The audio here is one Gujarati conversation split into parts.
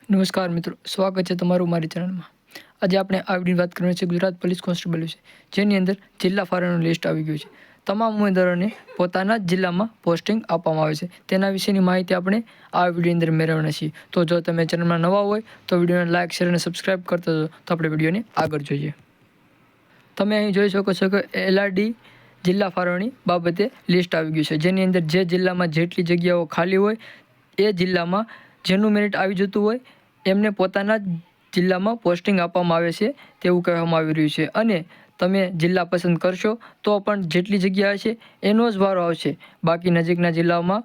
નમસ્કાર મિત્રો, સ્વાગત છે તમારું મારી ચેનલમાં। આજે આપણે આ વિડીયોની વાત કરવાની છે ગુજરાત પોલીસ કોન્સ્ટેબલ વિશે, જેની અંદર જિલ્લા ફાળાનું લિસ્ટ આવી ગયું છે। તમામ ઉમેદવારોને પોતાના જ જિલ્લામાં પોસ્ટિંગ આપવામાં આવે છે, તેના વિશેની માહિતી આપણે આ વિડીયોની અંદર મેળવવાના છીએ। તો જો તમે ચેનલમાં નવા હોય તો વિડીયોને લાઇક, શેર અને સબસ્ક્રાઇબ કરતા જાઓ, તો આપણે વિડીયોને આગળ જોઈએ। તમે અહીં જોઈ શકો છો કે LRD જિલ્લા ફાળવણી બાબતે લિસ્ટ આવી ગયું છે, જેની અંદર જે જિલ્લામાં જેટલી જગ્યાઓ ખાલી હોય એ જિલ્લામાં જેનું મેરિટ આવી જતું હોય એમને પોતાના જિલ્લામાં પોસ્ટિંગ આપવામાં આવે છે તેવું કહેવામાં આવી રહ્યું છે। અને તમે જિલ્લા પસંદ કરશો તો પણ જેટલી જગ્યા હશે એનો જ વારો આવશે, બાકી નજીકના જિલ્લાઓમાં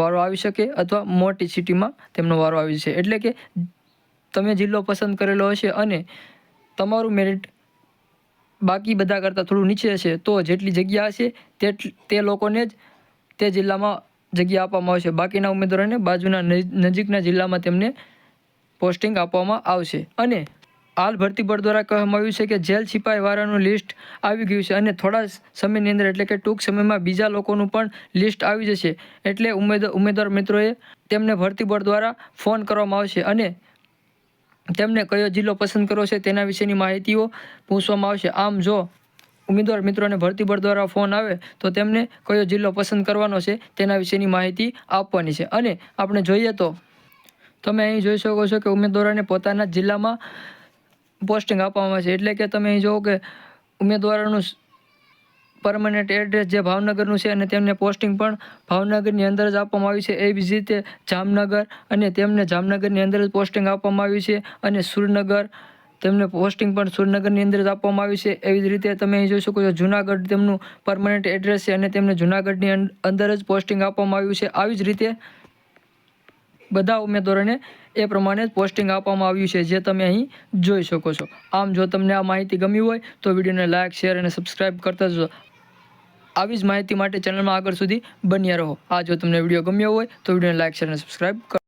વારો આવી શકે અથવા મોટી સિટીમાં તેમનો વારો આવી જશે। એટલે કે તમે જિલ્લો પસંદ કરેલો હશે અને તમારું મેરિટ બાકી બધા કરતાં થોડું નીચે હશે તો જેટલી જગ્યા હશે તે લોકોને જ તે જિલ્લામાં જગ્યા આપવામાં આવશે, બાકીના ઉમેદવારોને બાજુના નજીકના જિલ્લામાં તેમને પોસ્ટિંગ આપવામાં આવશે। અને હાલ ભરતી બોર્ડ દ્વારા કહેવામાં આવ્યું છે કે જેલ સિપાહી વાળાનું લિસ્ટ આવી ગયું છે અને થોડા સમયની અંદર એટલે કે ટૂંક સમયમાં બીજા લોકોનું પણ લિસ્ટ આવી જશે। એટલે ઉમેદવાર મિત્રોએ તેમને ભરતી બોર્ડ દ્વારા ફોન કરવામાં આવશે અને તેમને કયો જિલ્લો પસંદ કરવો છે તેના વિશેની માહિતીઓ પૂછવામાં આવશે। આમ જો ઉમેદવાર મિત્રોને ભરતી બોર્ડ દ્વારા ફોન આવે તો તેમને કયો જિલ્લો પસંદ કરવાનો છે તેના વિશેની માહિતી આપવાની છે। અને આપણે જોઈએ તો તમે અહીં જોઈ શકો છો કે ઉમેદવારોને પોતાના જિલ્લામાં પોસ્ટિંગ આપવામાં આવે છે, એટલે કે તમે અહીં જુઓ કે ઉમેદવારોનું પરમનન્ટ એડ્રેસ જે ભાવનગરનું છે અને તેમને પોસ્ટિંગ પણ ભાવનગરની અંદર જ આપવામાં આવી છે। એવી જ રીતે જામનગર અને તેમને જામનગરની અંદર જ પોસ્ટિંગ આપવામાં આવી છે અને સુરનગર તેમને પોસ્ટિંગ પણ સુરનગરની અંદર જ આપવામાં આવી છે। એવી જ રીતે તમે અહીં જોઈ શકો છો જુનાગઢ તેમનું પરમનન્ટ એડ્રેસ છે અને તેમને જુનાગઢની અંદર જ પોસ્ટિંગ આપવામાં આવ્યું છે। આવી જ રીતે બધા ઉમેદવારોને એ પ્રમાણે પોસ્ટિંગ આપવામાં આવ્યું છે, જે તમે અહીં જોઈ શકો છો। આમ જો તમને આ માહિતી ગમી હોય તો વિડીયોને લાઇક, શેર અને સબસ્ક્રાઇબ કરતા જજો। આવી જ માહિતી માટે ચેનલમાં આગળ સુધી બન્યા રહો। જો તમને વિડીયો ગમ્યો હોય તો વિડીયોને લાઇક, શેર અને સબસ્ક્રાઇબ કરો।